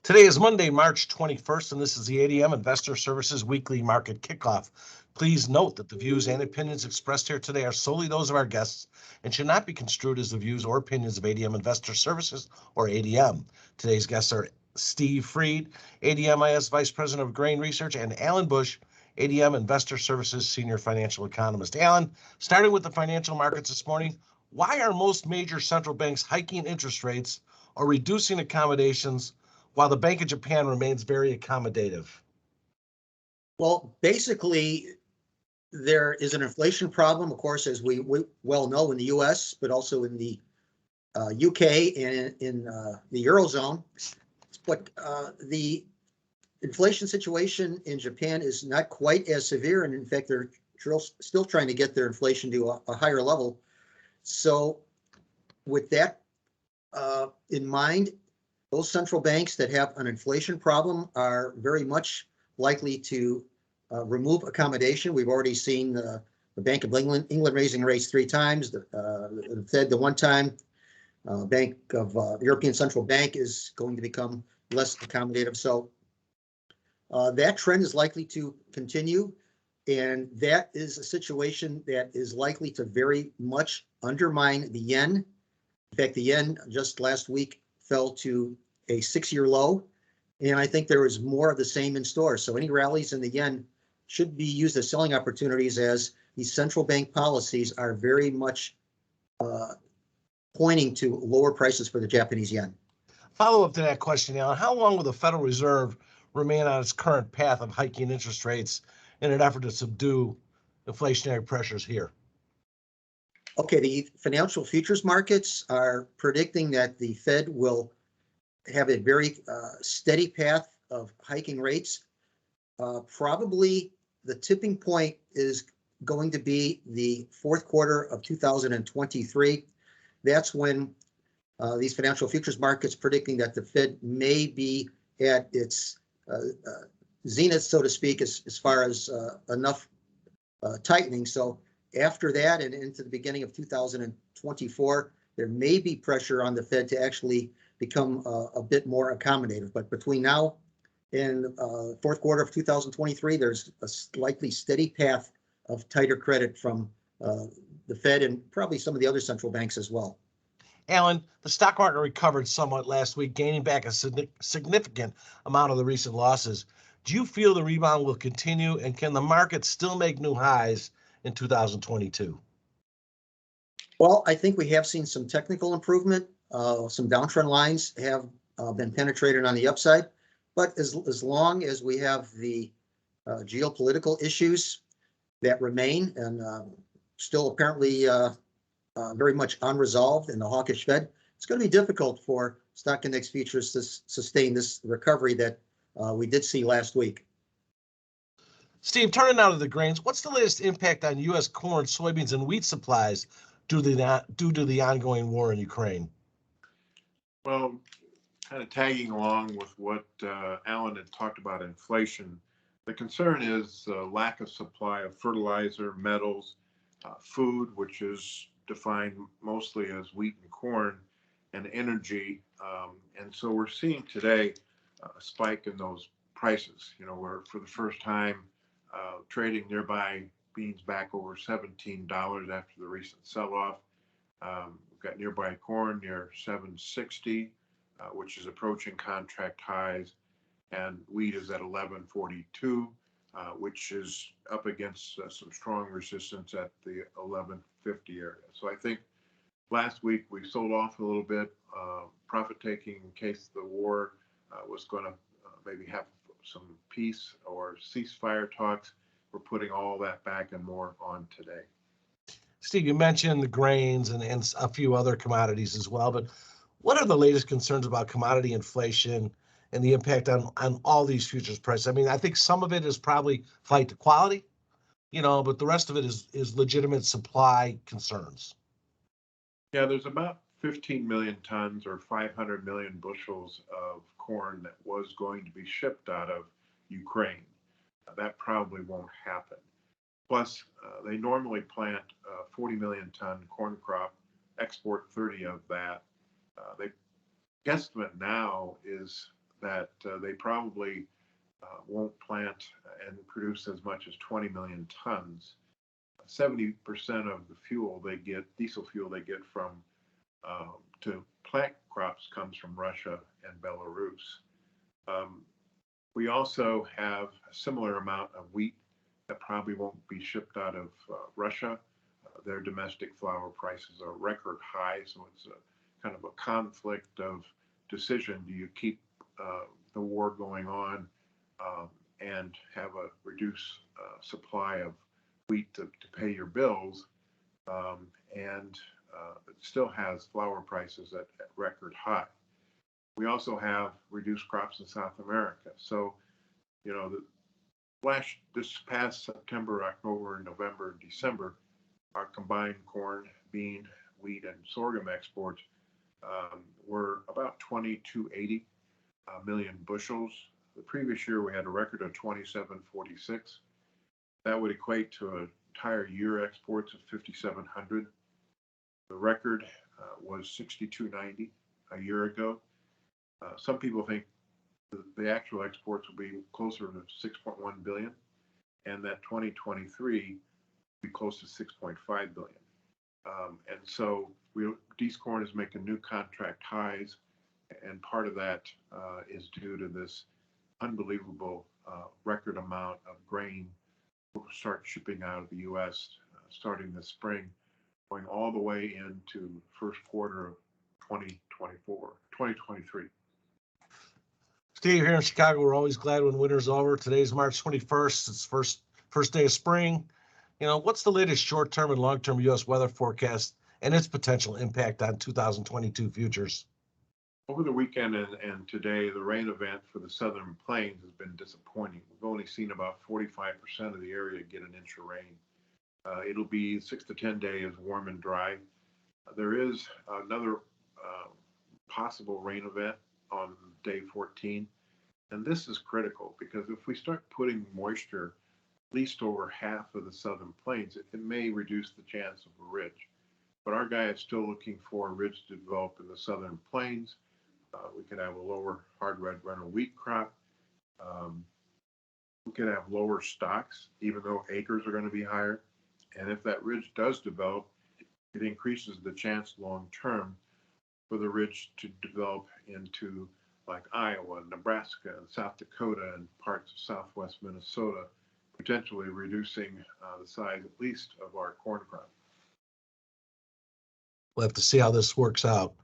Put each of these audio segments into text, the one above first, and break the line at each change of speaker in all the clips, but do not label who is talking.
Today is Monday, March 21st, and this is the ADM Investor Services Weekly Market Kickoff. Please note that the views and opinions expressed here today are solely those of our guests and should not be construed as the views or opinions of ADM Investor Services or ADM. Today's guests are Steve Freed, ADMIS Vice President of Grain Research, and Alan Bush, ADM Investor Services Senior Financial Economist. Alan, starting with the financial markets this morning, why are most major central banks hiking interest rates or reducing accommodations while the Bank of Japan remains very accommodative?
Well, basically, there is an inflation problem, of course, as we well know in the U.S., but also in the UK and in the Eurozone. But the inflation situation in Japan is not quite as severe, and in fact, they're still trying to get their inflation to a higher level. So with that in mind, those central banks that have an inflation problem are very much likely to remove accommodation. We've already seen the Bank of England raising rates 3 times, the Fed the 1 time. Bank of the European Central Bank is going to become less accommodative. So that trend is likely to continue, and that is a situation that is likely to very much undermine the yen. In fact, the yen just last week fell to a 6-year low, and I think there is more of the same in store. So any rallies in the yen should be used as selling opportunities, as these central bank policies are very much pointing to lower prices for the Japanese yen.
Follow up to that question, Alan, how long will the Federal Reserve remain on its current path of hiking interest rates in an effort to subdue inflationary pressures here?
Okay, the financial futures markets are predicting that the Fed will have a very steady path of hiking rates. Probably the tipping point is going to be the fourth quarter of 2023. That's when these financial futures markets predicting that the Fed may be at its zenith, so to speak, as far as enough tightening. So after that and into the beginning of 2024, there may be pressure on the Fed to actually become a bit more accommodative. But between now and fourth quarter of 2023, there's a likely steady path of tighter credit from the Fed and probably some of the other central banks as well.
Alan, the stock market recovered somewhat last week, gaining back a significant amount of the recent losses. Do you feel the rebound will continue, and can the market still make new highs in 2022?
Well, I think we have seen some technical improvement. Some downtrend lines have been penetrated on the upside, but as long as we have the geopolitical issues that remain and still apparently very much unresolved in the hawkish Fed, it's going to be difficult for stock index futures to sustain this recovery that we did see last week.
Steve, turning now to the grains, what's the latest impact on U.S. corn, soybeans, and wheat supplies due to the ongoing war in Ukraine?
Well, kind of tagging along with what Alan had talked about inflation, the concern is the lack of supply of fertilizer, metals, food, which is defined mostly as wheat and corn, and energy. And so we're seeing today a spike in those prices. You know, we're for the first time trading nearby beans back over $17 after the recent sell-off. We've got nearby corn near $7.60, which is approaching contract highs, and wheat is at $11.42, which is up against some strong resistance at the $11.50 area. So I think last week we sold off a little bit, profit taking in case the war was going to maybe have some peace or ceasefire talks. We're putting all that back and more on today.
Steve, you mentioned the grains and a few other commodities as well, but what are the latest concerns about commodity inflation and the impact on all these futures prices? I mean, I think some of it is probably flight to quality, but the rest of it is legitimate supply concerns.
Yeah, there's about 15 million tons or 500 million bushels of corn that was going to be shipped out of Ukraine. That probably won't happen. Plus, they normally plant 40 million ton corn crop, export 30 of that. They guesstimate now is that they probably won't plant and produce as much as 20 million tons. 70% of the fuel they get, diesel fuel they get from to plant crops, comes from Russia and Belarus. We also have a similar amount of wheat that probably won't be shipped out of Russia. Their domestic flour prices are record high, so it's a kind of a conflict of decision. Do you keep the war going on and have a reduced supply of wheat to pay your bills, and it still has flour prices at record high. We also have reduced crops in South America. So, you know, this past September, October, November, December, our combined corn, bean, wheat, and sorghum exports were about 2280 million bushels. The previous year, we had a record of 2746. That would equate to an entire year exports of 5,700. The record was 6290 a year ago. Some people think the actual exports will be closer to 6.1 billion, and that 2023 will be close to 6.5 billion. And so Dees Corn is making new contract highs, and part of that is due to this unbelievable record amount of grain we'll start shipping out of the U.S. Starting this spring, going all the way into first quarter of 2023.
Steve, here in Chicago, we're always glad when winter's over. Today's March 21st. It's first day of spring. You know, what's the latest short-term and long-term U.S. weather forecast and its potential impact on 2022 futures?
Over the weekend and today, the rain event for the Southern Plains has been disappointing. We've only seen about 45% of the area get an inch of rain. It'll be 6 to 10 days warm and dry. There is another possible rain event on day 14. And this is critical because if we start putting moisture at least over half of the Southern Plains, it may reduce the chance of a ridge. But our guy is still looking for a ridge to develop in the Southern Plains. We could have a lower hard red runner wheat crop. We could have lower stocks, even though acres are going to be higher. And if that ridge does develop, it increases the chance long term for the ridge to develop into like Iowa, Nebraska, and South Dakota, and parts of southwest Minnesota, potentially reducing the size at least of our corn crop.
We'll have to see how this works out.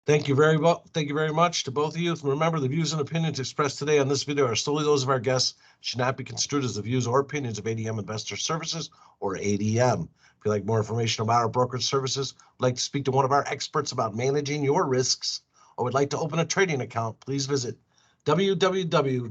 Thank you very much to both of you. Remember, the views and opinions expressed today on this video are solely those of our guests, should not be construed as the views or opinions of ADM Investor Services or ADM. If you'd like more information about our brokerage services, would like to speak to one of our experts about managing your risks, or would like to open a trading account, please visit www.admis.com.